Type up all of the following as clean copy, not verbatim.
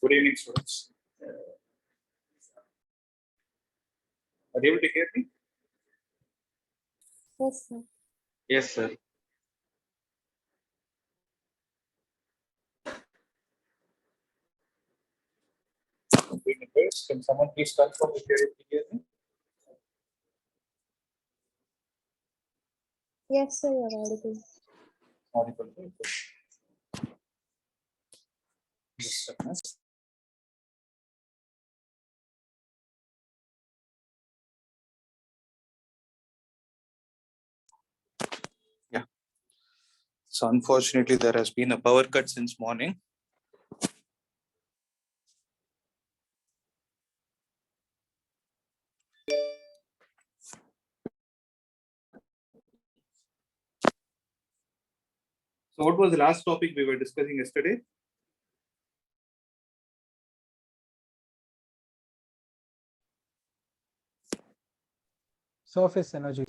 Good evening, students. Are you able to hear me? Yes, sir. Yes, sir. Can someone please confirm if you're able to hear me? Yes, sir, you're audible. Audible. Just a minute. Yeah. So unfortunately, there has been a power cut since morning. So what was the last topic we were discussing yesterday? Surface energy.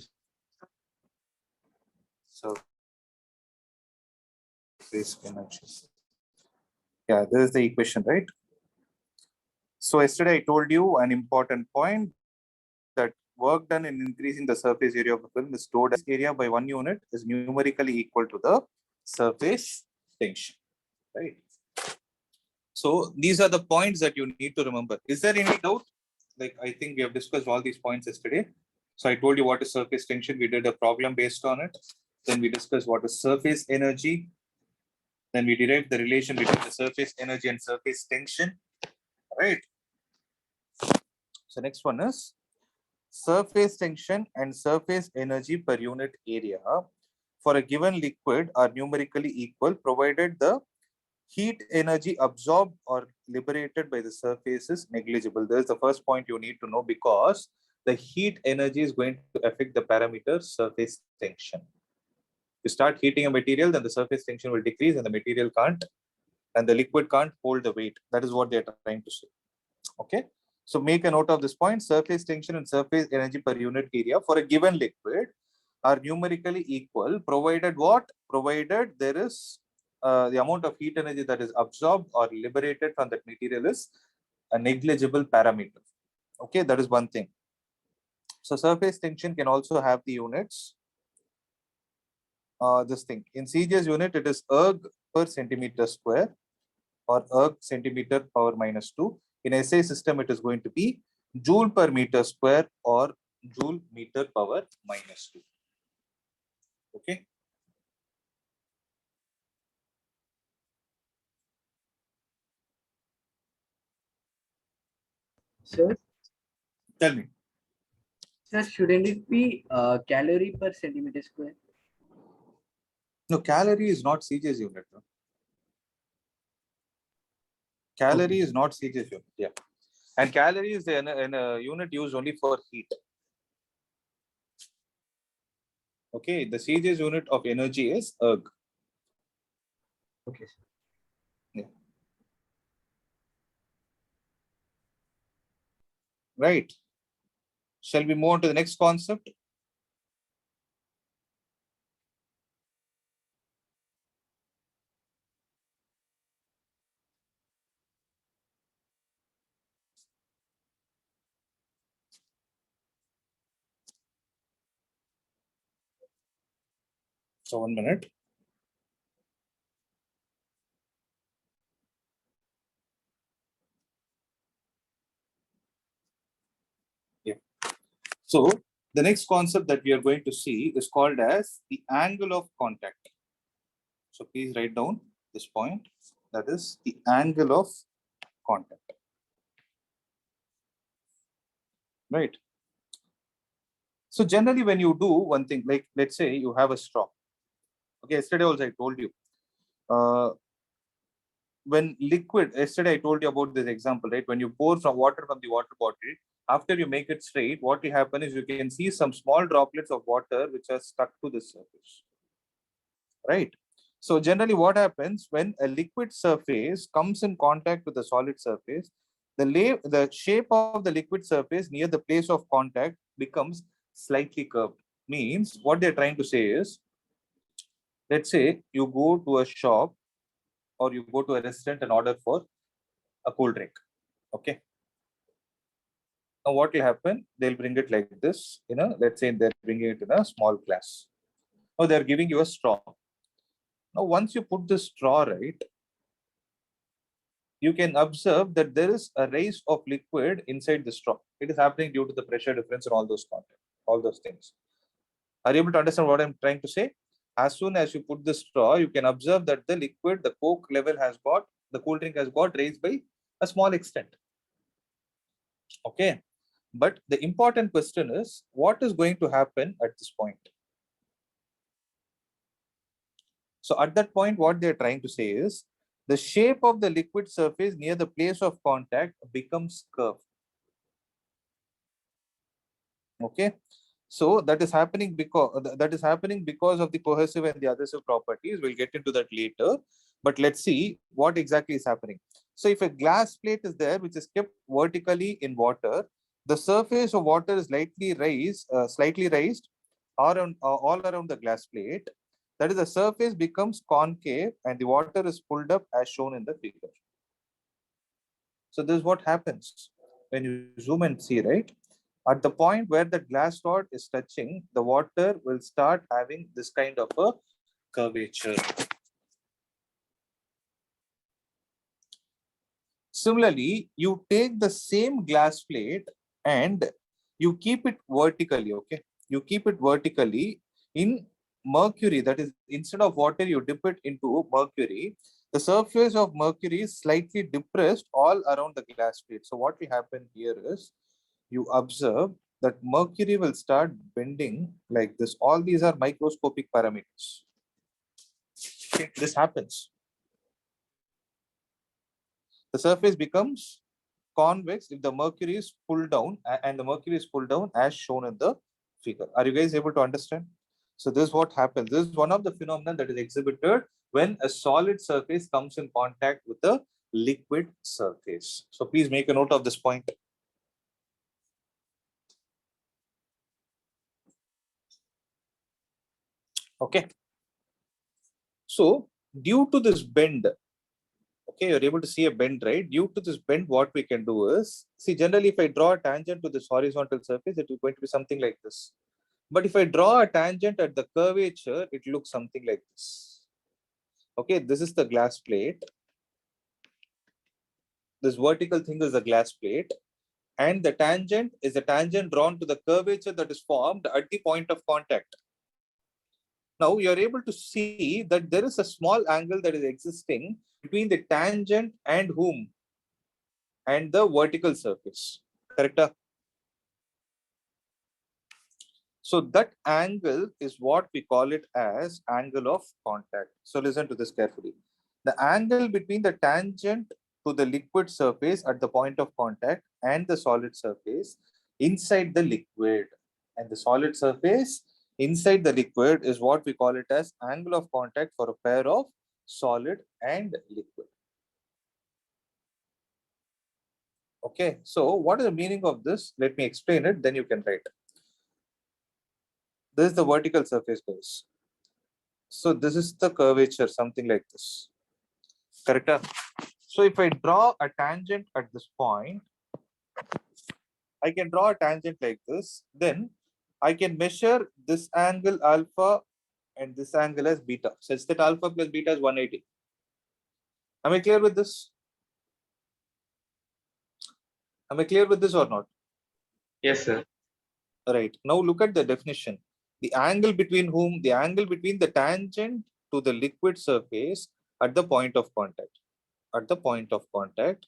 Surface energy. Yeah, this is the equation, right? So yesterday I told you an important point that work done in increasing the surface area of the film is stored as area by 1 unit is numerically equal to the surface tension, right? So these are the points that you need to remember. Is there any doubt? Like, I think we have discussed all these points yesterday. So I told you what is surface tension. We did a problem based on it. Then we discussed what is surface energy. Then we derived the relation between the surface energy and surface tension, right? So next one is surface tension and surface energy per unit area for a given liquid are numerically equal provided the heat energy absorbed or liberated by the surface is negligible. This is the first point you need to know, because the heat energy is going to affect the parameter surface tension. You start heating a material, then the surface tension will decrease and the material can't, and the liquid can't hold the weight. That is what they're trying to say. Okay. So make a note of this point. Surface tension and surface energy per unit area for a given liquid are numerically equal, provided what? Provided there is the amount of heat energy that is absorbed or liberated from that material is a negligible parameter. Okay, that is one thing. So surface tension can also have the units. This thing in CGS unit, it is erg per centimeter square or erg centimeter power minus 2. In SI system, it is going to be joule per meter square or joule meter power minus 2. Okay. Sir, Tell me. sir, shouldn't it be calorie per centimeter square? No, calorie is not CGS unit. No? Calorie is not CGS unit. Yeah. And calorie is in a unit used only for heat. Okay. The CGS unit of energy is erg. Okay, sir. Yeah. Right. Shall we move on to the next concept? So 1 minute. Yeah. So the next concept that we are going to see is called as the angle of contact. So please write down this point. That is the angle of contact. Right. So generally, when you do one thing, like let's say you have a straw. Okay, yesterday also I told you. When liquid, yesterday I told you about this example, right? When you pour some water from the water bottle, after you make it straight, what will happen is you can see some small droplets of water which are stuck to the surface. Right. So generally what happens when a liquid surface comes in contact with a solid surface, the shape of the liquid surface near the place of contact becomes slightly curved. Means what they're trying to say is, let's say you go to a shop or you go to a restaurant and order for a cool drink. Okay. Now what will happen? They'll bring it like this, let's say they're bringing it in a small glass. Now they're giving you a straw. Now once you put the straw, right, you can observe that there is a rise of liquid inside the straw. It is happening due to the pressure difference and all those things. Are you able to understand what I'm trying to say? As soon as you put the straw, you can observe that the liquid, the Coke level the cool drink has got raised by a small extent. Okay. But the important question is, what is going to happen at this point? So at that point, what they're trying to say is, the shape of the liquid surface near the place of contact becomes curved. Okay. So that is happening because of the cohesive and the adhesive properties. We'll get into that later. But let's see what exactly is happening. So if a glass plate is there, which is kept vertically in water, the surface of water is slightly raised all around the glass plate. That is, the surface becomes concave and the water is pulled up as shown in the figure. So this is what happens when you zoom and see, right? At the point where the glass rod is touching, the water will start having this kind of a curvature. Similarly, you take the same glass plate and you keep it vertically, okay? You keep it vertically in mercury. That is, instead of water, you dip it into mercury. The surface of mercury is slightly depressed all around the glass plate. So what will happen here is, you observe that mercury will start bending like this. All these are microscopic parameters. Okay, this happens. The surface becomes convex if the mercury is pulled down, and the mercury is pulled down as shown in the figure. Are you guys able to understand? So this is what happens. This is one of the phenomena that is exhibited when a solid surface comes in contact with a liquid surface. So please make a note of this point. Okay. So due to this bend, okay, you're able to see a bend, right? Due to this bend, what we can do is, see, generally, if I draw a tangent to this horizontal surface, it is going to be something like this. But if I draw a tangent at the curvature, it looks something like this. Okay, this is the glass plate. This vertical thing is the glass plate. And the tangent is a tangent drawn to the curvature that is formed at the point of contact. Now you're able to see that there is a small angle that is existing between the tangent and whom? And the vertical surface. Correct? So that angle is what we call it as angle of contact. So listen to this carefully. The angle between the tangent to the liquid surface at the point of contact and the solid surface inside the liquid, and the solid surface inside the liquid is what we call it as angle of contact for a pair of solid and liquid. Okay, so what is the meaning of this? Let me explain it, then you can write. This is the vertical surface, guys. So this is the curvature, something like this. Correct? So if I draw a tangent at this point, I can draw a tangent like this. Then I can measure this angle alpha and this angle as beta, such that alpha plus beta is 180. Am I clear with this? Am I clear with this or not? Yes, sir. Right. Now look at the definition. The angle between whom? The angle between the tangent to the liquid surface at the point of contact. At the point of contact,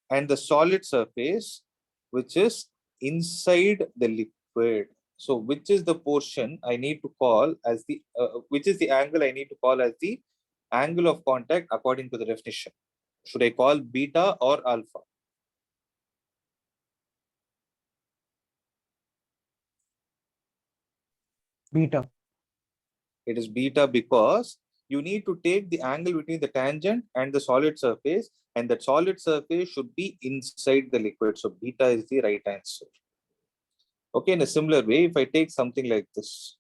and the solid surface which is inside the liquid. So which is the portion I need to call as the which is the angle I need to call as the angle of contact according to the definition? Should I call beta or alpha? Beta. It is beta because you need to take the angle between the tangent and the solid surface, and that solid surface should be inside the liquid. So beta is the right answer. Okay, in a similar way, if I take something like this,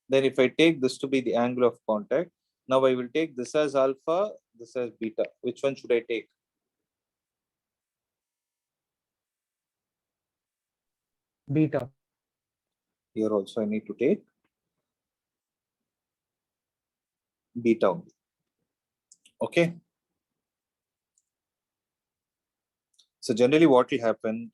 then if I take this to be the angle of contact, Now I will take this as alpha, this as beta. Which one should I take? Beta. Here also I need to take beta only. Okay. So generally what will happen,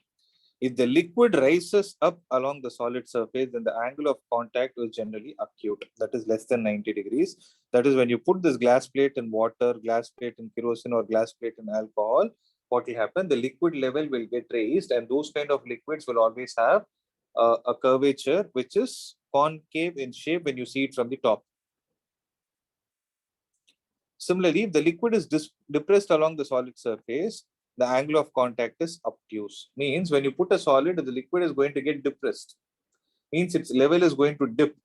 if the liquid rises up along the solid surface, then the angle of contact is generally acute. That is less than 90 degrees. That is when you put this glass plate in water, glass plate in kerosene, or glass plate in alcohol, what will happen? The liquid level will get raised, and those kind of liquids will always have a curvature which is concave in shape when you see it from the top. Similarly, if the liquid is depressed along the solid surface, the angle of contact is obtuse. Means when you put a solid, the liquid is going to get depressed. Means its level is going to dip.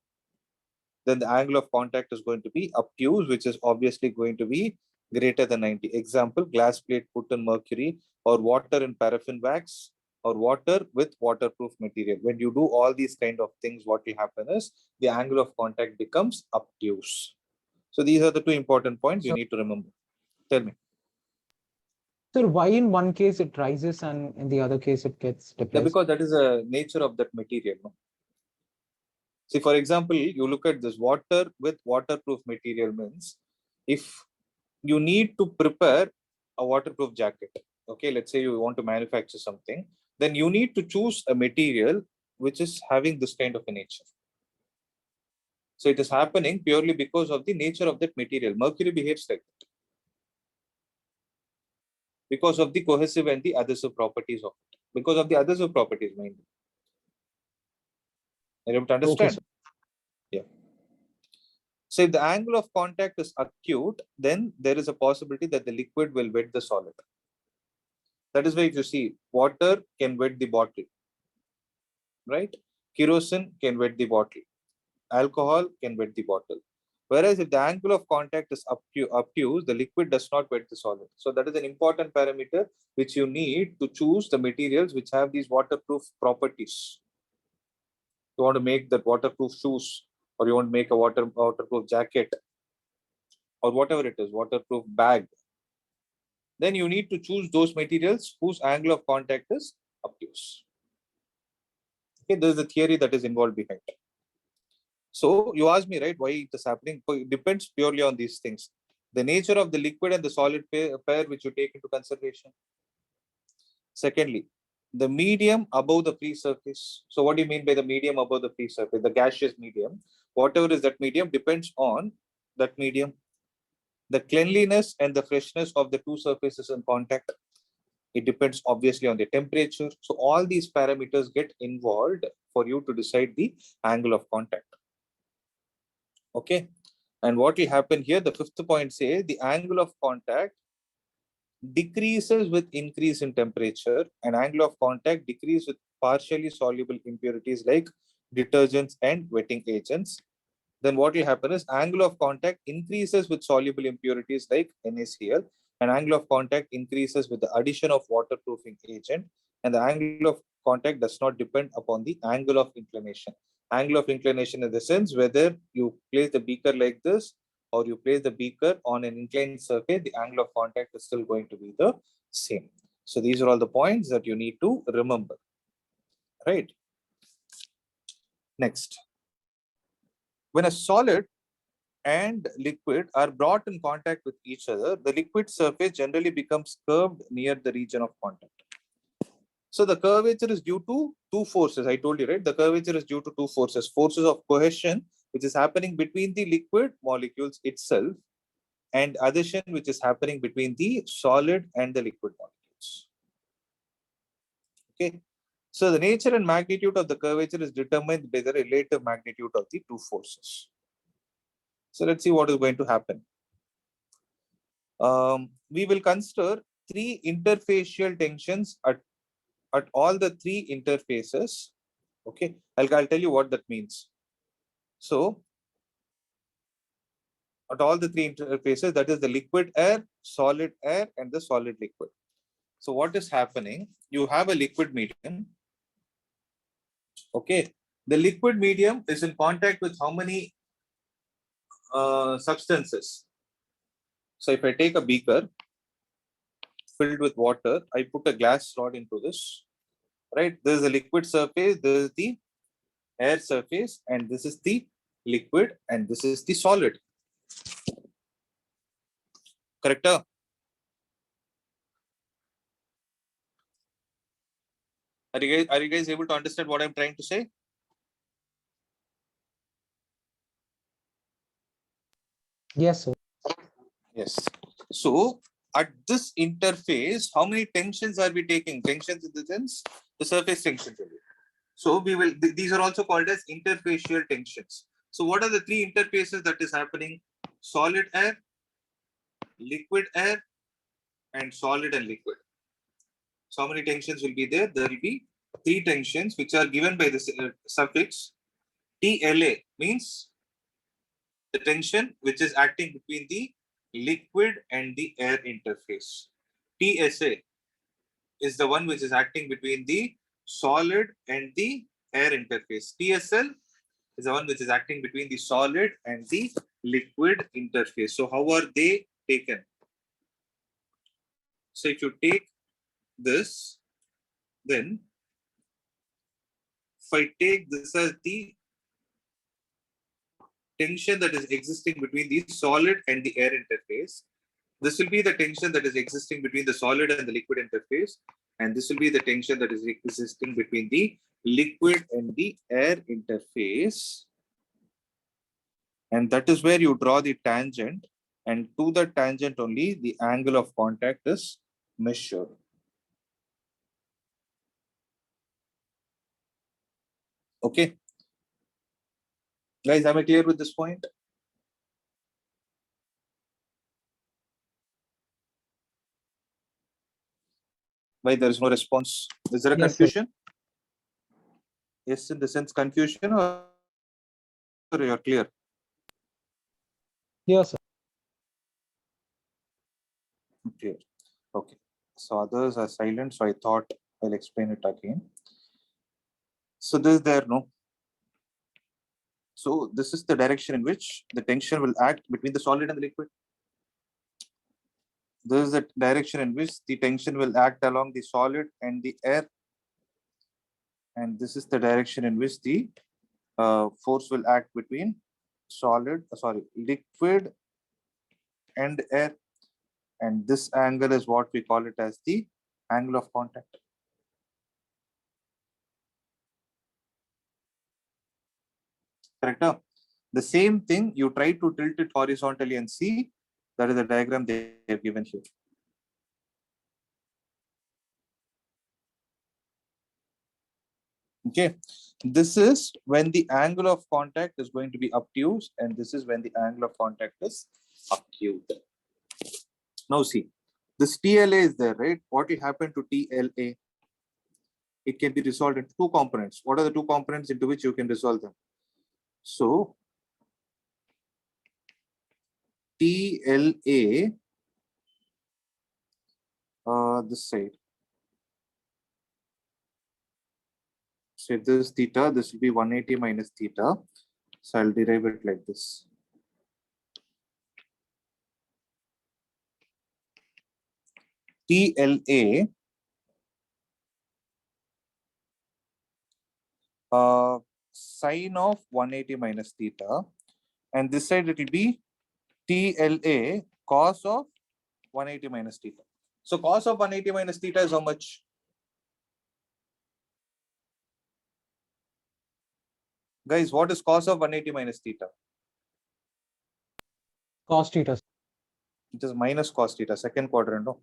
Then the angle of contact is going to be obtuse, which is obviously going to be greater than 90. Example, glass plate put in mercury, or water in paraffin wax, or water with waterproof material. When you do all these kind of things, what will happen is the angle of contact becomes obtuse. So these are the two important points you need to remember. Tell me. So why in one case it rises and in the other case it gets Yeah, depressed? because that is a nature of that material. No? See, for example, you look at this water with waterproof material means if you need to prepare a waterproof jacket, okay, let's say you want to manufacture something, then you need to choose a material which is having this kind of a nature. So it is happening purely because of the nature of that material. Mercury behaves like that because of the cohesive and the adhesive properties of it. Because of the adhesive properties, mainly. Are you able to understand? Okay, yeah. So if the angle of contact is acute, then there is a possibility that the liquid will wet the solid. That is why if you see, water can wet the bottle, right? Kerosene can wet the bottle. Alcohol can wet the bottle. Whereas if the angle of contact is obtuse, the liquid does not wet the solid. So that is an important parameter which you need to choose the materials which have these waterproof properties. You want to make that waterproof shoes, or you want to make a waterproof jacket, or whatever it is, waterproof bag. Then you need to choose those materials whose angle of contact is obtuse. Okay, this is the theory that is involved behind. So you asked me, right, why it is happening? It depends purely on these things. The nature of the liquid and the solid pair which you take into consideration. Secondly, the medium above the free surface. So what do you mean by the medium above the free surface? The gaseous medium. Whatever is that medium depends on that medium. The cleanliness and the freshness of the two surfaces in contact. It depends obviously on the temperature. So all these parameters get involved for you to decide the angle of contact. Okay. And what will happen here, the fifth point says the angle of contact decreases with increase in temperature, and angle of contact decreases with partially soluble impurities like detergents and wetting agents. Then what will happen is angle of contact increases with soluble impurities like NaCl, and angle of contact increases with the addition of waterproofing agent, and the angle of contact does not depend upon the angle of inclination. Angle of inclination in the sense whether you place the beaker like this or you place the beaker on an inclined surface, the angle of contact is still going to be the same. So these are all the points that you need to remember, right? Next, when a solid and liquid are brought in contact with each other, the liquid surface generally becomes curved near the region of contact. So the curvature is due to two forces. I told you, right? The curvature is due to two forces. Forces of cohesion, which is happening between the liquid molecules itself, and adhesion, which is happening between the solid and the liquid molecules. Okay. So the nature and magnitude of the curvature is determined by the relative magnitude of the two forces. So let's see what is going to happen. We will consider three interfacial tensions at all the three interfaces. Okay, I'll tell you what that means. So at all the three interfaces, that is the liquid air, solid air, and the solid liquid. So what is happening? You have a liquid medium. Okay, the liquid medium is in contact with how many substances. So if I take a beaker filled with water, I put a glass rod into this, right? This is the liquid surface, this is the air surface, and this is the liquid, and this is the solid. Correct? Are you guys able to understand what I'm trying to say? Yes, sir. Yes. So at this interface, how many tensions are we taking? Tensions in the sense the surface tensions. So we will. These are also called as interfacial tensions. So what are the three interfaces that is happening? Solid air, liquid air, and solid and liquid. So how many tensions will be there? There will be three tensions which are given by the suffix TLA, means the tension which is acting between the liquid and the air interface. TSA is the one which is acting between the solid and the air interface. TSL is the one which is acting between the solid and the liquid interface. So how are they taken? So if you take this, then if I take this as the tension that is existing between the solid and the air interface, this will be the tension that is existing between the solid and the liquid interface, and this will be the tension that is existing between the liquid and the air interface. And that is where you draw the tangent, and to the tangent only the angle of contact is measured. Okay. Guys, am I clear with this point? Why there is no response? Is there a Yes, sir. confusion? Yes, in the sense confusion, or you're clear? Yes, sir. Clear. Okay. So others are silent, so I thought I'll explain it again. So this is there, no? So this is the direction in which the tension will act between the solid and the liquid. This is the direction in which the tension will act along the solid and the air. And this is the direction in which the force will act between liquid and air. And this angle is what we call it as the angle of contact. Correct? The same thing, you try to tilt it horizontally and see. That is the diagram they have given here. Okay, this is when the angle of contact is going to be obtuse, and this is when the angle of contact is acute. Now see, this TLA is there, right? What will happen to TLA? It can be resolved into two components. What are the two components into which you can resolve them? So TLA, this side. So if this is theta, this will be 180 minus theta. So I'll derive it like this. TLA sine of 180 minus theta, and this side it will be TLA cos of 180 minus theta. So cos of 180 minus theta is how much? Guys, what is cos of 180 minus theta? Cos theta. It is minus cos theta, second quadrant, no?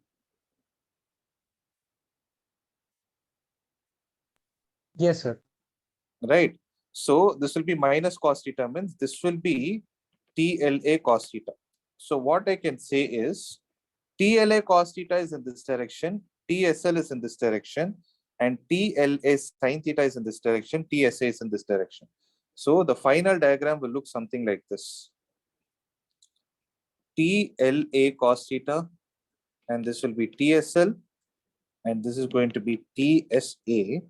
Yes, sir. Right. So this will be minus cos theta, means this will be TLA cos theta. So what I can say is TLA cos theta is in this direction, TSL is in this direction, and TLA sin theta is in this direction, TSA is in this direction. So the final diagram will look something like this. TLA cos theta, and this will be TSL, and this is going to be TSA,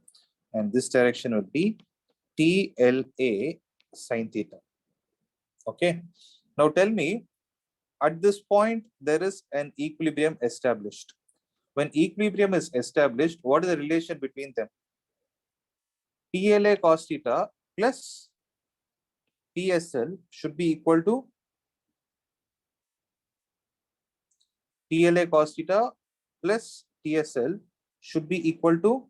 and this direction will be TLA sin theta. Okay. Now tell me, at this point, there is an equilibrium established. When equilibrium is established, what is the relation between them? TLA cos theta plus TSL should be equal to TLA cos theta plus TSL should be equal to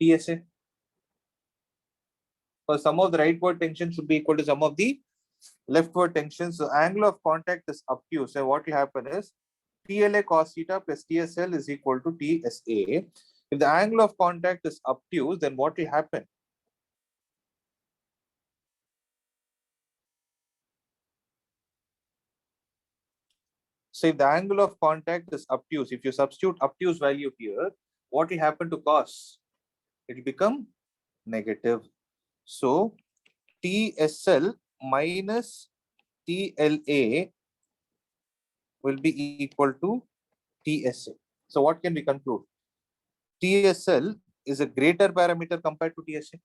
TSA. Because sum of the rightward tension should be equal to sum of the leftward tension. So angle of contact is obtuse. So what will happen is TLA cos theta plus TSL is equal to TSA. If the angle of contact is obtuse, then what will happen? So if the angle of contact is obtuse, if you substitute obtuse value here, what will happen to cos? It will become negative. So TSL minus TLA will be equal to TSA. So what can we conclude? TSL is a greater parameter compared to TSA.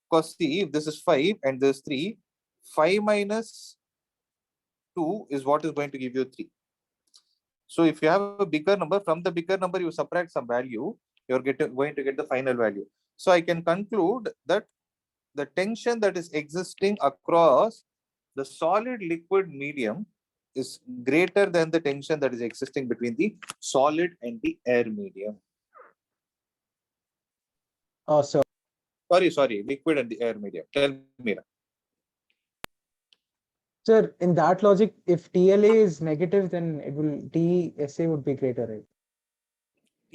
Because see, if this is 5 and this is 3, 5 minus 2 is what is going to give you 3. So if you have a bigger number, from the bigger number you subtract some value, you're going to get the final value. So I can conclude that the tension that is existing across the solid liquid medium is greater than the tension that is existing between the solid and the air medium. Oh, so Sorry, liquid and the air medium. Tell me. sir, in that logic, if TLA is negative, then it will TSA would be greater, right?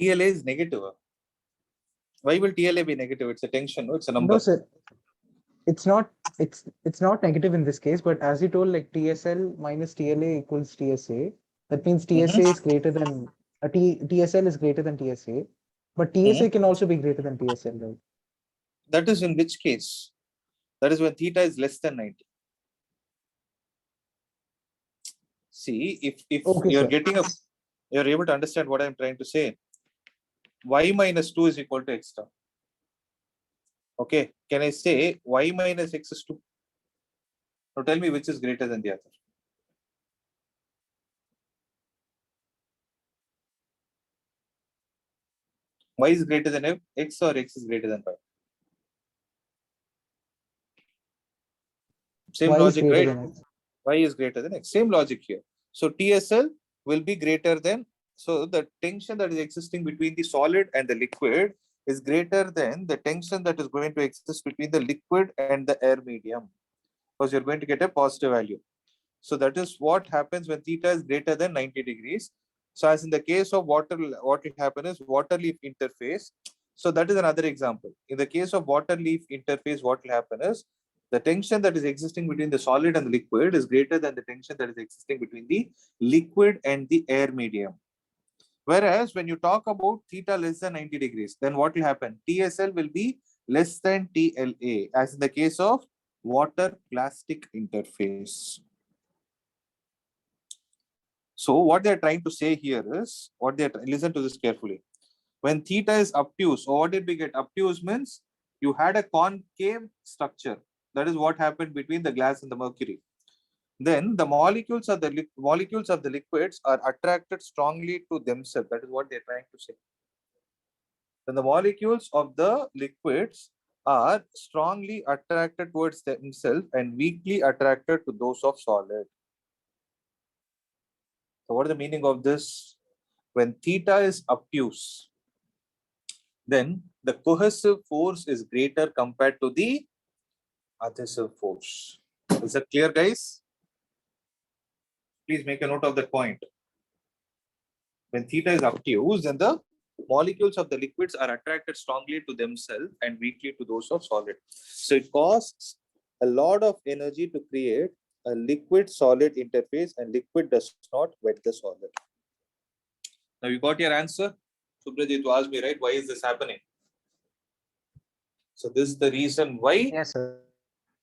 TLA is negative. Why will TLA be negative? It's a tension, no? It's a number. No, sir. It's not. It's not negative in this case, but as you told, like TSL minus TLA equals TSA. That means TSA is greater than TSL is greater than TSA, but TSA can also be greater than TSL, right? That is in which case? That is when theta is less than 90. See, if Okay, you're sir. getting you're able to understand what I'm trying to say. Y minus 2 is equal to x star. Okay, can I say y minus x is 2? Now tell me which is greater than the other. Y is greater than x or x is greater than y? Same Y is logic, greater right? than X. Y is greater than x. Same logic here. So TSL will be greater than, so the tension that is existing between the solid and the liquid is greater than the tension that is going to exist between the liquid and the air medium, because you're going to get a positive value. So that is what happens when theta is greater than 90 degrees. So as in the case of water, what will happen is water leaf interface. So that is another example. In the case of water leaf interface, what will happen is the tension that is existing between the solid and the liquid is greater than the tension that is existing between the liquid and the air medium. Whereas when you talk about theta less than 90 degrees, then what will happen? TSL will be less than TLA, as in the case of water plastic interface. So what they're trying to say here is, listen to this carefully. When theta is obtuse, or what did we get? Obtuse means you had a concave structure. That is what happened between the glass and the mercury. Then the molecules of the liquids are attracted strongly to themselves. That is what they're trying to say. Then the molecules of the liquids are strongly attracted towards themselves and weakly attracted to those of solid. So what is the meaning of this? When theta is obtuse, then the cohesive force is greater compared to the adhesive force. Is that clear, guys? Please make a note of that point. When theta is obtuse, then the molecules of the liquids are attracted strongly to themselves and weakly to those of solid. So it costs a lot of energy to create a liquid-solid interface, and liquid does not wet the solid. Now you got your answer? Subrajit, you asked me, right? Why is this happening? So this is the reason why Yes, sir.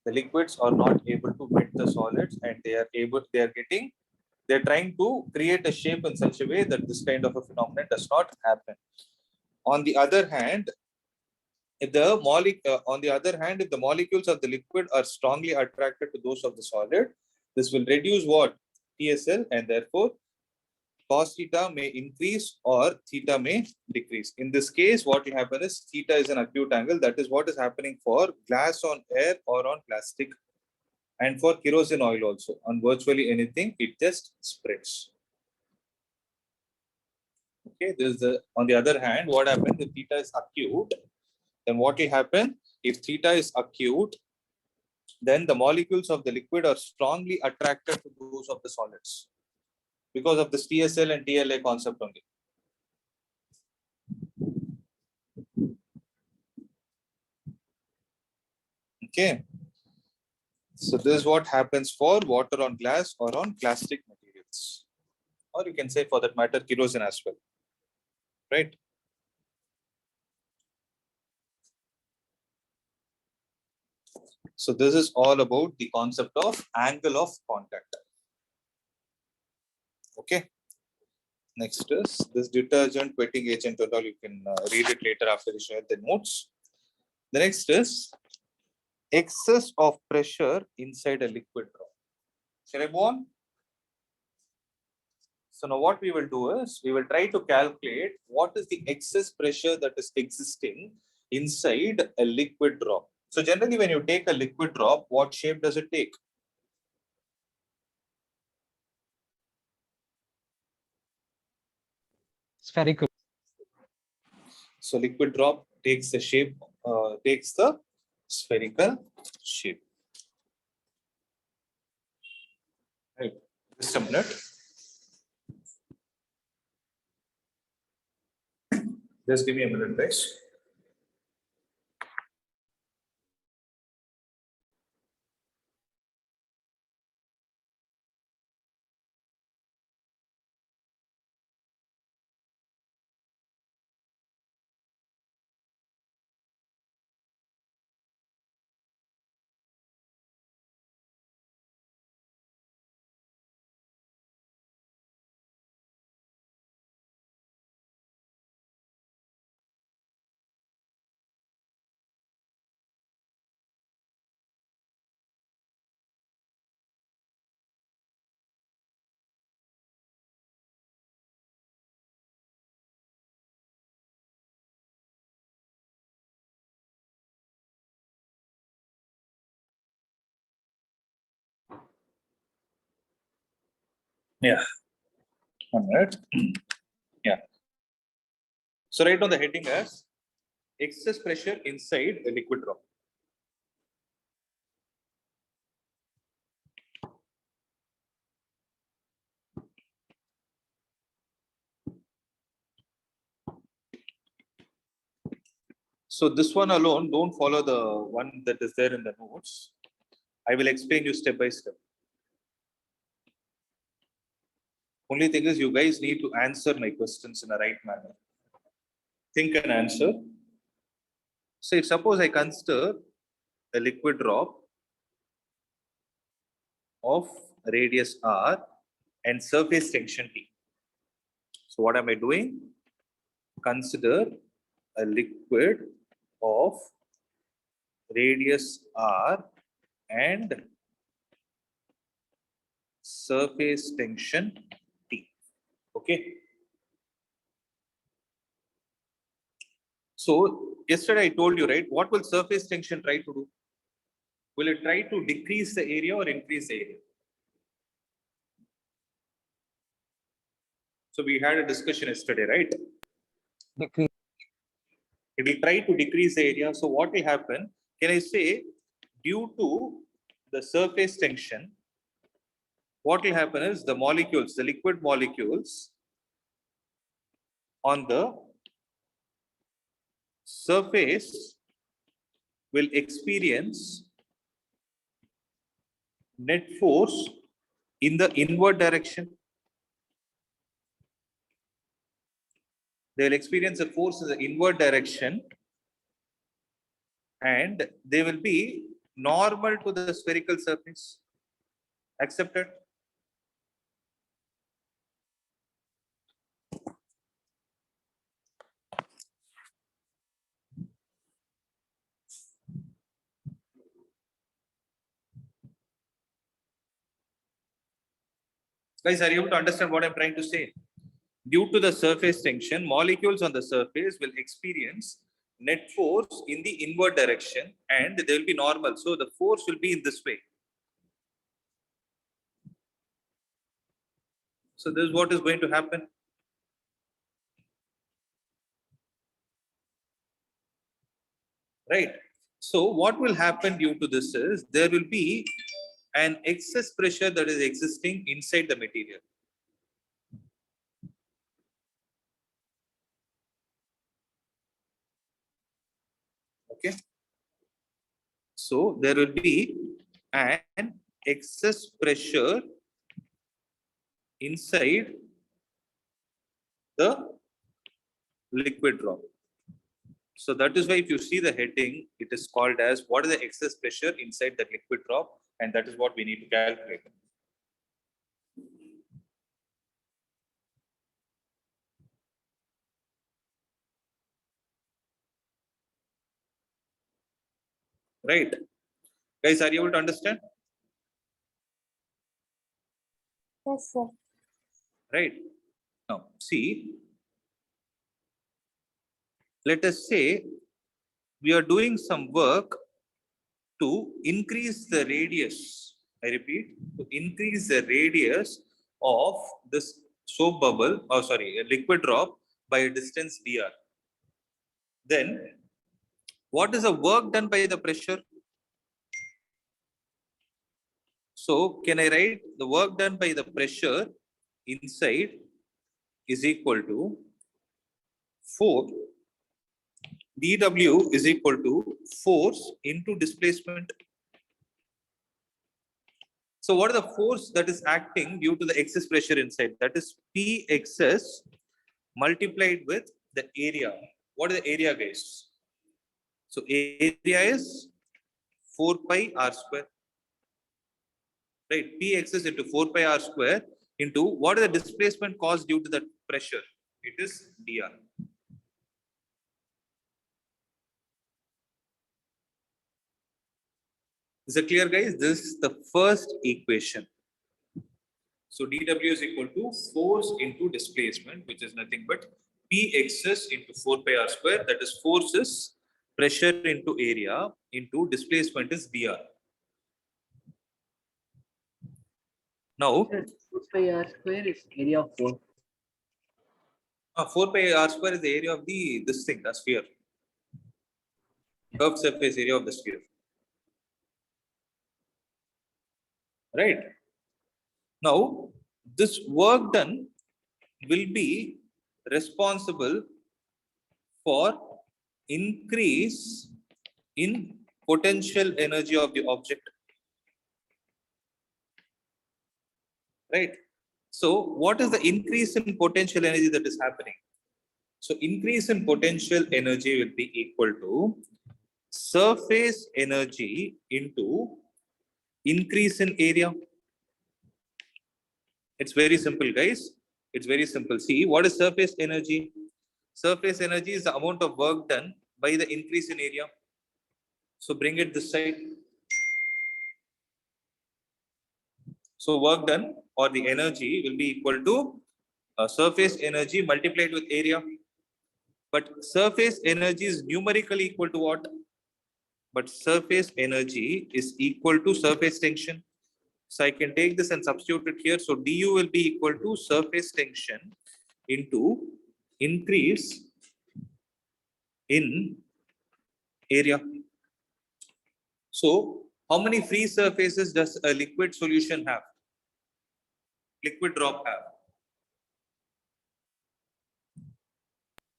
the liquids are not able to wet the solids, and they're trying to create a shape in such a way that this kind of a phenomenon does not happen. On the other hand, If the on the other hand, if the molecules of the liquid are strongly attracted to those of the solid, this will reduce what? TSL, and therefore cos theta may increase or theta may decrease. In this case, what will happen is theta is an acute angle. That is what is happening for glass on air or on plastic, and for kerosene oil also. On virtually anything, it just spreads. Okay, this is the, on the other hand, what happens if theta is acute? Then what will happen? If theta is acute, then the molecules of the liquid are strongly attracted to those of the solids because of this TSL and TLA concept only. Okay. So this is what happens for water on glass or on plastic materials. Or you can say for that matter, kerosene as well. Right? So this is all about the concept of angle of contact. Okay. Next is this detergent wetting agent and all. You can read it later after you share the notes. The next is excess of pressure inside a liquid drop. Shall I go on? So now what we will do is we will try to calculate what is the excess pressure that is existing inside a liquid drop. So generally when you take a liquid drop, what shape does it take? Spherical. So liquid drop takes the shape, takes the spherical shape. Right. Just a minute. Just give me a minute, guys. Yeah. 1 minute. Yeah. So write on the heading as excess pressure inside a liquid drop. So this one alone, don't follow the one that is there in the notes. I will explain you step by step. Only thing is you guys need to answer my questions in a right manner. Think and answer. So if suppose I consider a liquid drop of radius r and surface tension T. So what am I doing? Consider a liquid of radius r and surface tension T. Okay. So yesterday I told you, right? What will surface tension try to do? Will it try to decrease the area or increase the area? So we had a discussion yesterday, right? Decrease. It will try to decrease the area. So what will happen? Can I say due to the surface tension, what will happen is the molecules, the liquid molecules on the surface will experience net force in the inward direction. They will experience a force in the inward direction and they will be normal to the spherical surface. Accepted? Guys, are you able to understand what I'm trying to say? Due to the surface tension, molecules on the surface will experience net force in the inward direction and they will be normal. So the force will be in this way. So this is what is going to happen. Right. So what will happen due to this is there will be an excess pressure that is existing inside the material. Okay. So there will be an excess pressure inside the liquid drop. So that is why if you see the heading, it is called as what is the excess pressure inside the liquid drop, and that is what we need to calculate. Right. Guys, are you able to understand? Yes, sir. Right. Now, see, let us say we are doing some work to increase the radius. I repeat, to increase the radius of this soap bubble, or sorry, a liquid drop by a distance dr. Then, what is the work done by the pressure? So, can I write the work done by the pressure inside is equal to 4 dW is equal to force into displacement. So what is the force that is acting due to the excess pressure inside? That is P excess multiplied with the area. What is the area, guys? So area is 4 pi r square. Right? P excess into 4 pi r square into what is the displacement caused due to the pressure? It is dr. Is it clear, guys? This is the first equation. So dW is equal to force into displacement, which is nothing but P excess into 4 pi r square. That is force is pressure into area into displacement is dr. Now, Sir, 4 pi r square is area of 4. 4 pi r square is the area of this thing, the sphere. Curved surface area of the sphere. Right. Now, this work done will be responsible for increase in potential energy of the object. Right. So, what is the increase in potential energy that is happening? So, increase in potential energy will be equal to surface energy into increase in area. It's very simple, guys. It's very simple. See, what is surface energy? Surface energy is the amount of work done by the increase in area. So bring it this side. So work done or the energy will be equal to surface energy multiplied with area. But surface energy is numerically equal to what? But surface energy is equal to surface tension. So I can take this and substitute it here. So du will be equal to surface tension into increase in area. So how many free surfaces does a liquid solution have? Liquid drop have?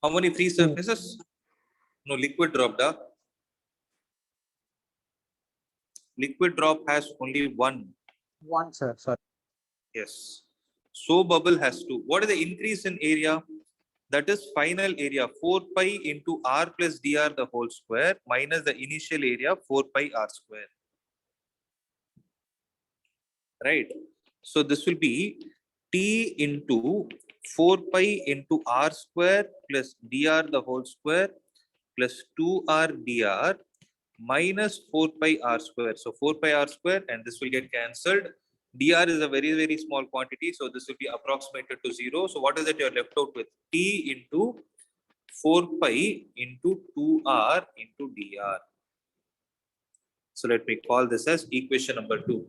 How many free surfaces? No, liquid drop, da. Liquid drop has only one. One, sir. Sorry. Yes. So bubble has two. What is the increase in area? That is final area 4 pi into r plus dr the whole square minus the initial area 4 pi r square. Right. So this will be T into 4 pi into r square plus dr the whole square plus 2r dr minus 4 pi r square. So 4 pi r square and this will get cancelled dr is a very, very small quantity, so this will be approximated to 0. So what is it you're left out with? T into 4 pi into 2r into dr. So let me call this as equation number 2.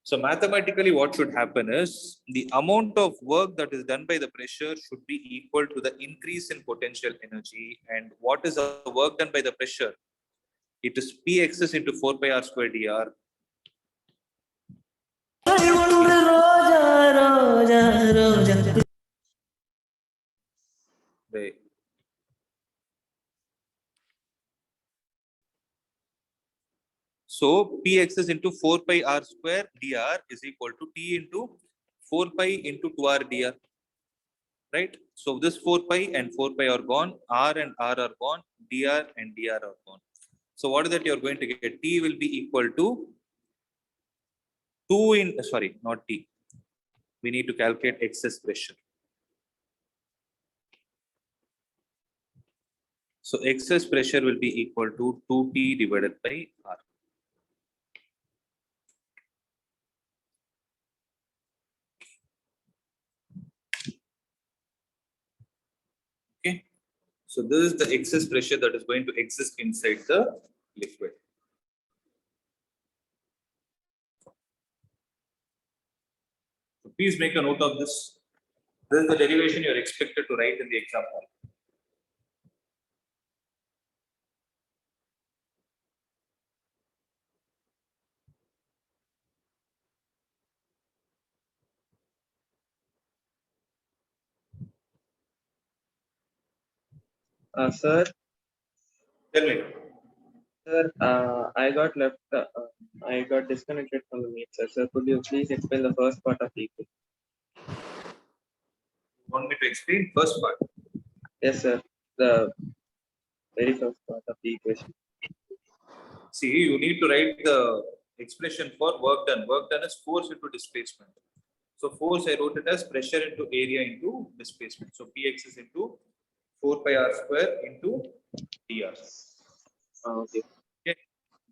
So mathematically, what should happen is the amount of work that is done by the pressure should be equal to the increase in potential energy. And what is the work done by the pressure? It is Pxs into 4 pi r square dr. Right. So Pxs into 4 pi r square dr is equal to T into 4 pi into 2r dr. Right? So this 4 pi and 4 pi are gone, r and r are gone, dr and dr are gone. So what is that you're going to get? T will be equal to 2 in, sorry, not T. We need to calculate excess pressure. So excess pressure will be equal to 2T divided by R. Okay. So this is the excess pressure that is going to exist inside the liquid. So please make a note of this. This is the derivation you are expected to write in the example. Sir, Tell me. I got left. I got disconnected from the meet, sir. Sir, could you please explain the first part of the equation? Want me to explain first part? Yes, sir. The very first part of the equation. See, you need to write the expression for work done. Work done is force into displacement. So force, I wrote it as pressure into area into displacement. So Px is into 4 pi r square into dr. Okay. Okay.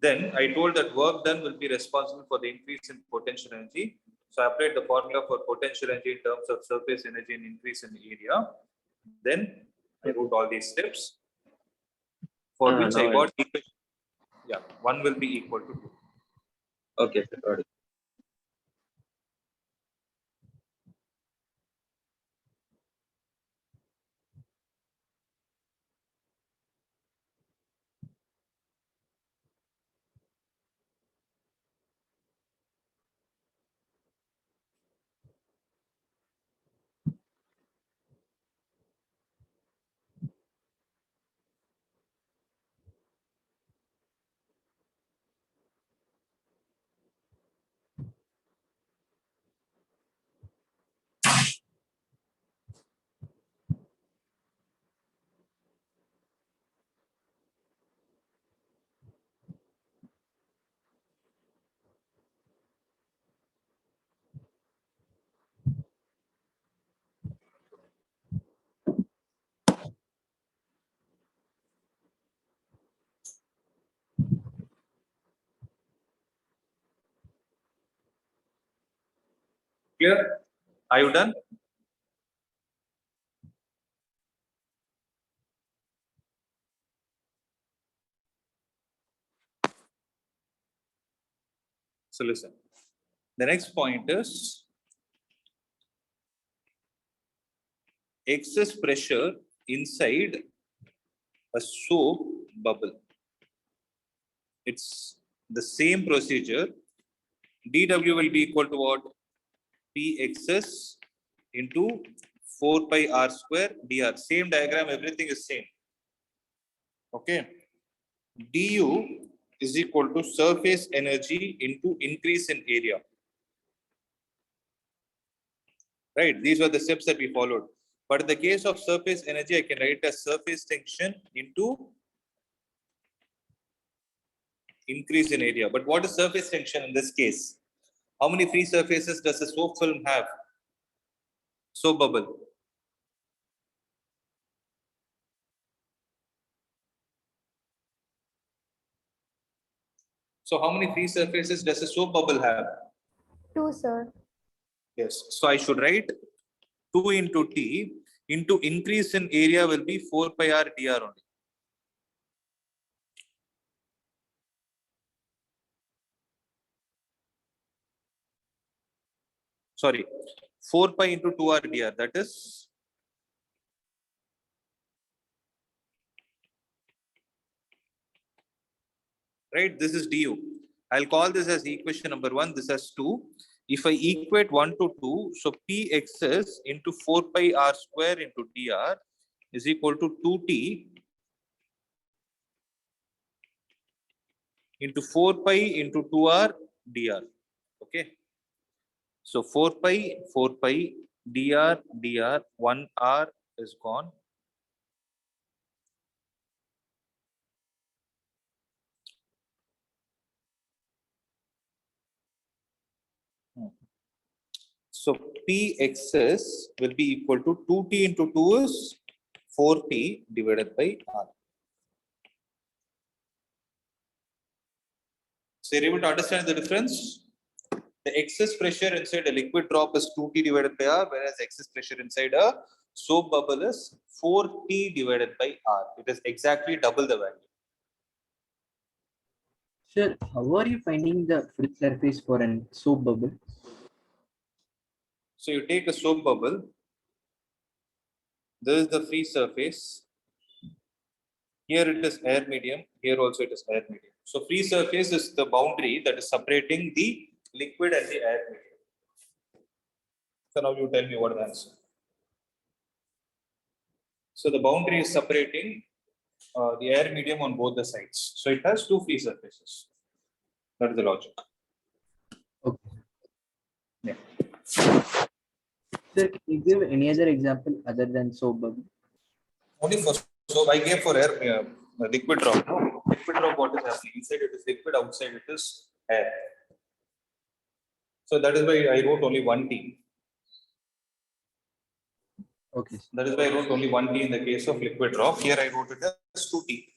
Then I told that work done will be responsible for the increase in potential energy. So I applied the formula for potential energy in terms of surface energy and increase in area. Then I wrote all these steps for which I Now got equation. Yeah, 1 will be equal to 2. okay, sir. Got it. Clear? Are you done? So listen. The next point is excess pressure inside a soap bubble. It's the same procedure. dW will be equal to what? Pxs into 4 pi r square dr. Same diagram, everything is same. Okay. du is equal to surface energy into increase in area. Right? These were the steps that we followed. But in the case of surface energy, I can write as surface tension into increase in area. But what is surface tension in this case? How many free surfaces does a soap film have? Soap bubble. So how many free surfaces does a soap bubble have? 2, sir. Yes. So I should write 2 into T into increase in area will be 4 pi r dr only. Sorry, 4 pi into 2 r dr, that is right. This is du. I'll call this as equation number 1. This as 2. If I equate 1 to 2, so Pxs into 4 pi r square into dr is equal to 2t into 4 pi into 2r dr. Okay. So 4 pi dr 1 r is gone. So Pxs will be equal to 2t into 2 is 4t divided by r. So you're able to understand the difference? The excess pressure inside a liquid drop is 2t divided by r, whereas excess pressure inside a soap bubble is 4t divided by r. It is exactly double the value. Sir, how are you finding the free surface for an soap bubble? So you take a soap bubble. This is the free surface. Here it is air medium. Here also it is air medium. So free surface is the boundary that is separating the liquid and the air medium. So now you tell me what is the answer. So the boundary is separating the air medium on both the sides. So it has two free surfaces. That is the logic. Okay. Yeah. Sir, can you give any other example other than soap bubble? Only for so I gave for air liquid drop. No, liquid drop. What is happening inside? It is liquid. Outside it is air. So that is why I wrote only one T. Okay. That is why I wrote only one T in the case of liquid drop. Here I wrote it as 2T.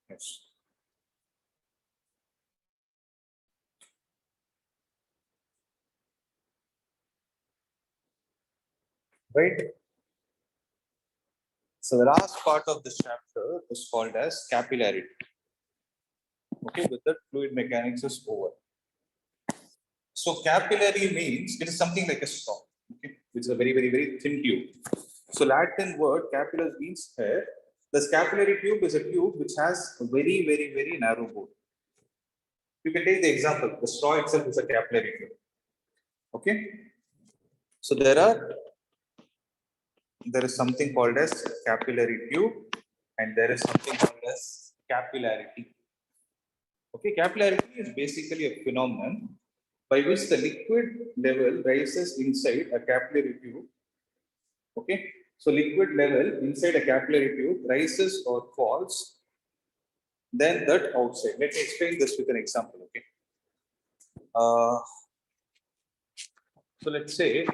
Yes. Right. So the last part of this chapter is called as capillarity. Okay, with that fluid mechanics is over. So capillary means it is something like a straw, okay, which is a very thin tube. So Latin word capillus means hair. The capillary tube is a tube which has a very narrow bore. You can take the example. The straw itself is a capillary tube. Okay. So there is something called as capillary tube, and there is something called as capillarity. Okay, capillarity is basically a phenomenon by which the liquid level rises inside a capillary tube. Okay, so liquid level inside a capillary tube rises or falls, then that outside. Let me explain this with an example. Okay, so let's say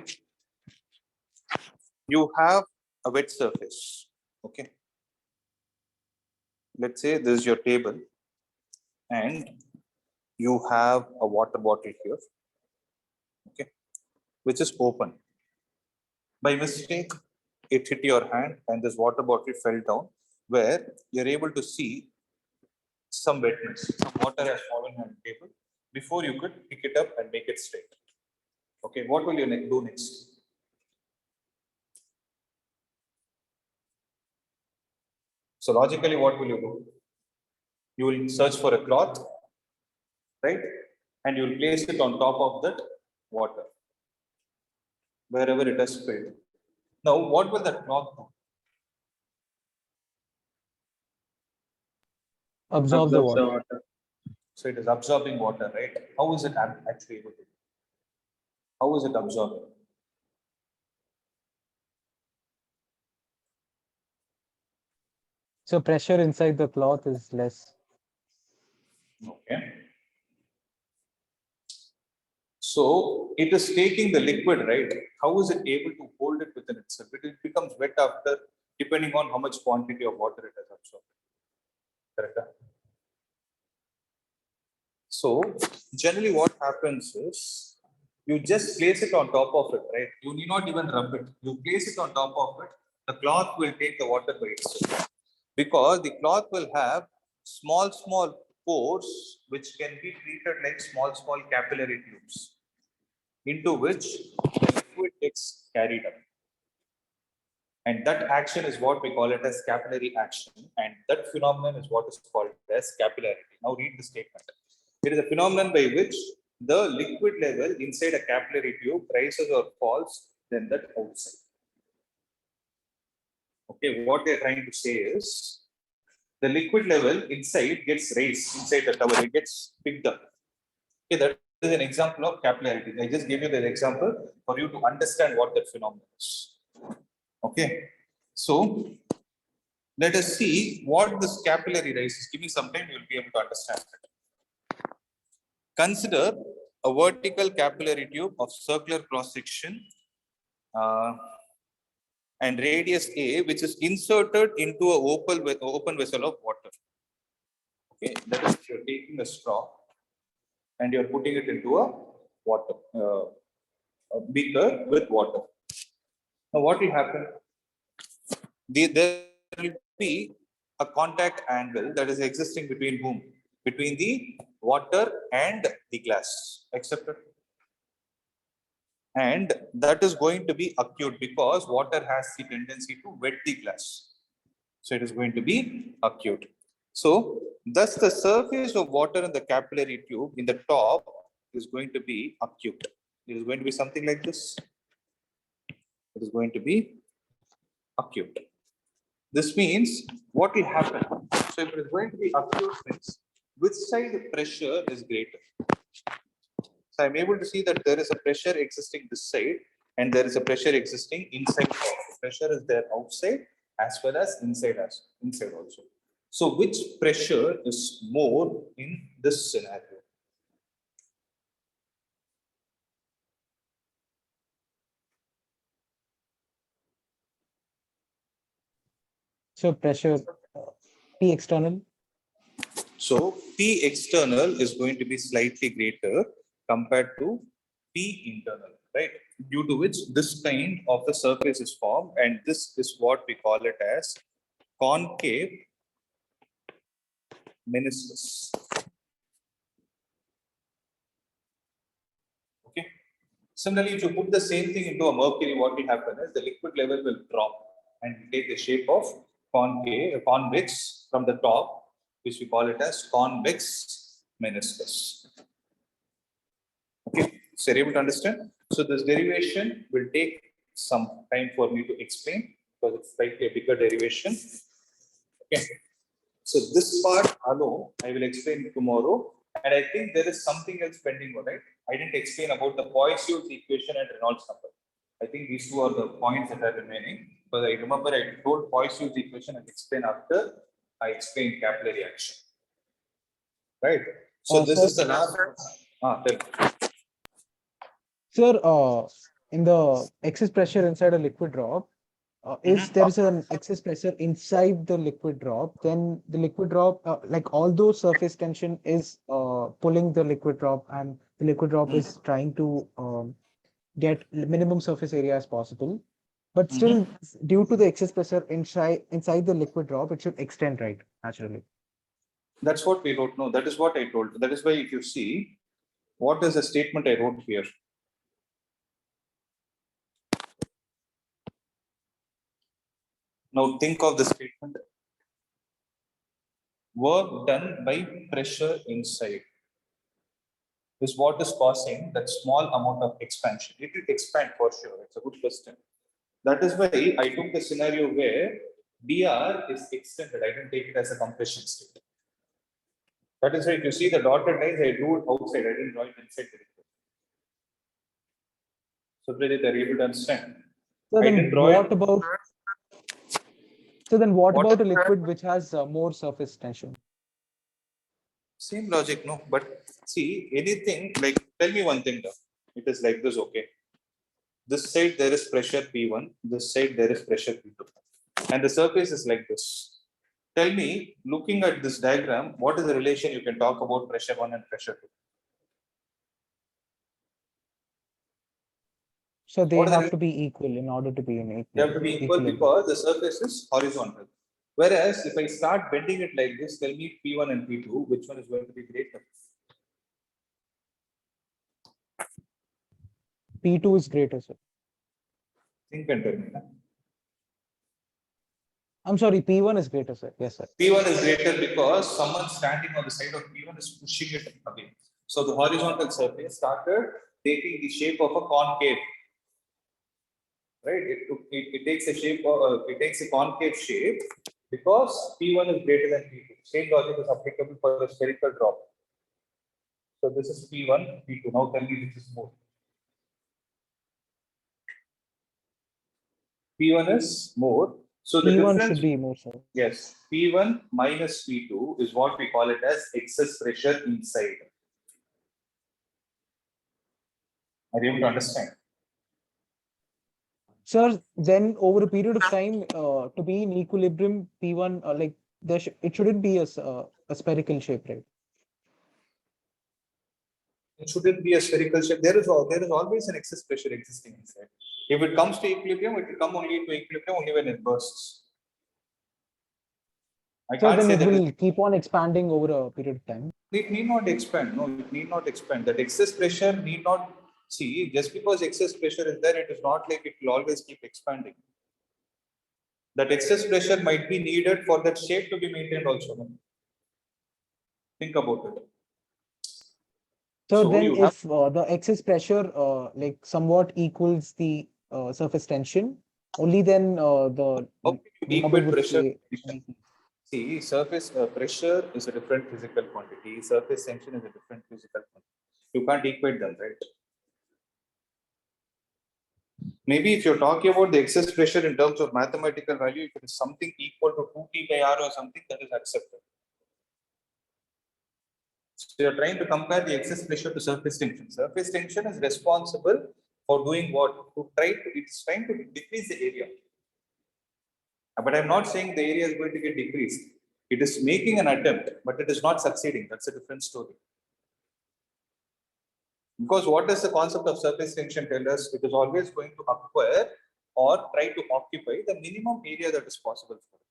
you have a wet surface. Okay, let's say this is your table, and you have a water bottle here. Okay, which is open. By mistake, it hit your hand and this water bottle fell down, where you're able to see some wetness, some water has fallen on the table before you could pick it up and make it straight. Okay, what will you do next? So logically, what will you do? You will search for a cloth, right? And you will place it on top of that water, wherever it has spilled. Now, what will that cloth do? Absorb the Absorbs water. So it is absorbing water, right? How is it actually able to do? How is it absorbing? So pressure inside the cloth is less. Okay. So it is taking the liquid, right? How is it able to hold it within itself? It becomes wet after, depending on how much quantity of water it has absorbed. Correct? So generally what happens is you just place it on top of it, right? You need not even rub it. You place it on top of it. The cloth will take the water by itself because the cloth will have small pores which can be treated like small capillary tubes into which the liquid gets carried up. And that action is what we call it as capillary action. And that phenomenon is what is called as capillarity. Now read the statement. It is a phenomenon by which the liquid level inside a capillary tube rises or falls than that outside. Okay, what they're trying to say is the liquid level inside gets raised inside the towel, it gets picked up. Okay, that is an example of capillarity. I just gave you that example for you to understand what that phenomenon is. Okay, so let us see what this capillary rise is. Give me some time, you will be able to understand it. Consider a vertical capillary tube of circular cross section and radius A, which is inserted into an open vessel of water. Okay, that is, you're taking a straw and you're putting it into a water a beaker with water. Now, what will happen? There will be a contact angle that is existing between whom? Between the water and the glass. Accepted? And that is going to be acute because water has the tendency to wet the glass. So it is going to be acute. So thus the surface of water in the capillary tube in the top is going to be acute. It is going to be something like this. It is going to be acute. This means what will happen? So if it is going to be acute, means which side the pressure is greater? So I'm able to see that there is a pressure existing this side and there is a pressure existing inside. The pressure is there outside as well as inside also. So which pressure is more in this scenario? So pressure P external. So P external is going to be slightly greater compared to P internal, right? Due to which this kind of the surface is formed, and this is what we call it as concave meniscus. Okay. Similarly, if you put the same thing into a mercury, what will happen is the liquid level will drop and take the shape of convex from the top, which we call it as convex meniscus. Okay, so you're able to understand? So this derivation will take some time for me to explain because it's slightly a bigger derivation. Okay, so this part alone I will explain tomorrow, and I think there is something else pending, right? I didn't explain about the Poiseuille's equation and Reynolds number. I think these two are the points that are remaining. Because I remember I told Poiseuille's equation and explain after I explained capillary action. Right. So this Sir, is the last. Tell me. Sir, in the excess pressure inside a liquid drop, if there is an excess pressure inside the liquid drop, then the liquid drop, like although surface tension is pulling the liquid drop and the liquid drop is trying to get minimum surface area as possible, but still due to the excess pressure inside the liquid drop, it should extend, right, naturally. That's what we wrote. No, that is what I told. That is why if you see, what is the statement I wrote here? Now think of the statement. Work done by pressure inside is what is causing that small amount of expansion. It will expand for sure. It's a good question. That is why I took the scenario where dr is extended. I didn't take it as a compression state. That is why if you see the dotted lines, I drew it outside. I didn't draw it inside the liquid. So Pradeep, are you able to understand? So then what about? So then what What? about a liquid which has more surface tension? Same logic, no? But see, anything like, tell me one thing, though. It is like this, okay? This side there is pressure P1, this side there is pressure P2. And the surface is like this. Tell me, looking at this diagram, what is the relation you can talk about pressure 1 and pressure 2? So they What are the have to be equal in order to be in They have to be equal equilibrium. because the surface is horizontal. Whereas if I start bending it like this, tell me P1 and P2, which one is going to be greater? P2 is greater, sir. Think and tell me. Na? I'm sorry, P1 is greater, sir. Yes, sir. P1 is greater because someone standing on the side of P1 is pushing it away. So the horizontal surface started taking the shape of a concave. Right? It takes a shape of it takes a concave shape because P1 is greater than P2. Same logic is applicable for the spherical drop. So this is P1, P2. Now tell me which is more. P1 is more. So the P1 difference, should be more, sir. yes, P1 minus P2 is what we call it as excess pressure inside. Are you able to understand? Sir, then over a period of time, to be in equilibrium, P1, like it shouldn't be a spherical shape, right? It shouldn't be a spherical shape. There is always an excess pressure existing inside. If it comes to equilibrium, it will come only to equilibrium only when it bursts. I So can't then say it that will keep on expanding over a period of time. it need not expand. No, it need not expand. That excess pressure need not see. Just because excess pressure is there, it is not like it will always keep expanding. That excess pressure might be needed for that shape to be maintained also. No? Think about it. So So then you have if the excess pressure like somewhat equals the surface tension, only then the how can you bubble equate would pressure? stay. See, surface pressure is a different physical quantity. Surface tension is a different physical quantity. You can't equate them, right? Maybe if you're talking about the excess pressure in terms of mathematical value, if it is something equal to 2T by R or something, that is accepted. So you're trying to compare the excess pressure to surface tension. Surface tension is responsible for doing what? It's trying to decrease the area. But I'm not saying the area is going to get decreased. It is making an attempt, but it is not succeeding. That's a different story. Because what does the concept of surface tension tell us? It is always going to acquire or try to occupy the minimum area that is possible for it.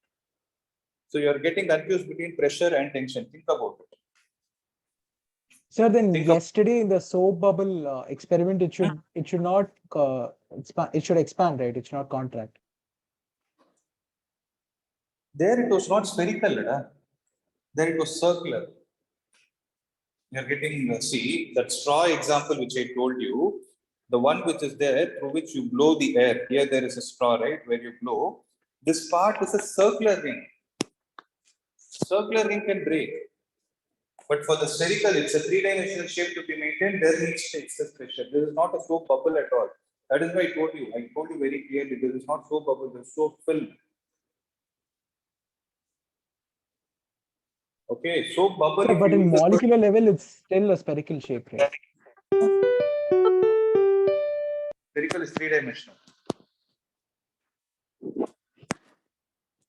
So you're getting confused between pressure and tension. Think about it. Sir, then Think of- yesterday in the soap bubble experiment, it should not expand. It should expand, right? It should not contract. There it was not spherical, there it was circular. You're getting, see, that straw example which I told you, the one which is there through which you blow the air. Here there is a straw, right, where you blow. This part is a circular ring. Circular ring can break. But for the spherical, it's a three-dimensional shape to be maintained. There needs excess pressure. This is not a soap bubble at all. That is why I told you. I told you very clearly. This is not soap bubble. This is soap film. Okay, soap bubble. Sir, If but you in use the molecular level, it's still a spherical shape, right? spherical is three-dimensional.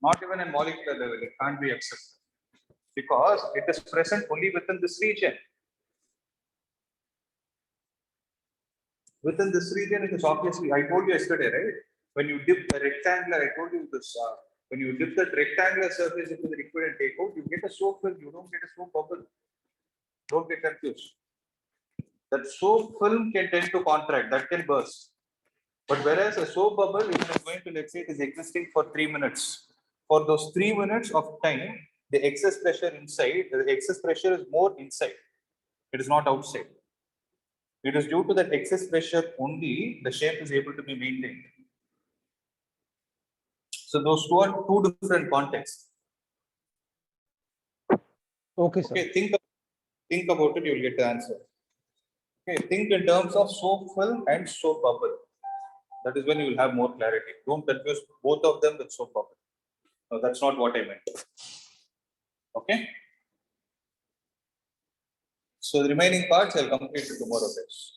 Not even in molecular level, it can't be accepted because it is present only within this region. Within this region, it is obviously, I told you yesterday, right? When you dip a rectangular, I told you this, when you dip that rectangular surface into the liquid and take out, you get a soap film, you don't get a soap bubble. Don't get confused. That soap film can tend to contract, that can burst. But whereas a soap bubble, if it is going to, let's say, it is existing for 3 minutes. For those 3 minutes of time, the excess pressure inside, the excess pressure is more inside. It is not outside. It is due to that excess pressure only the shape is able to be maintained. So those two are two different contexts. Okay, sir. Okay, think about it, you'll get the answer. Okay, think in terms of soap film and soap bubble. That is when you will have more clarity. Don't confuse both of them with soap bubble. No, that's not what I meant. Okay. So the remaining parts I'll complete it tomorrow, guys.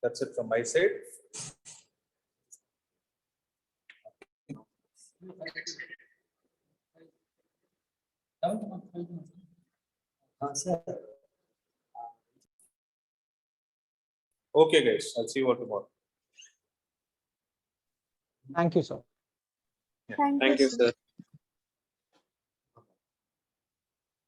That's it from my side. Okay, guys, I'll see you all tomorrow. Thank you, sir. Thank you, sir.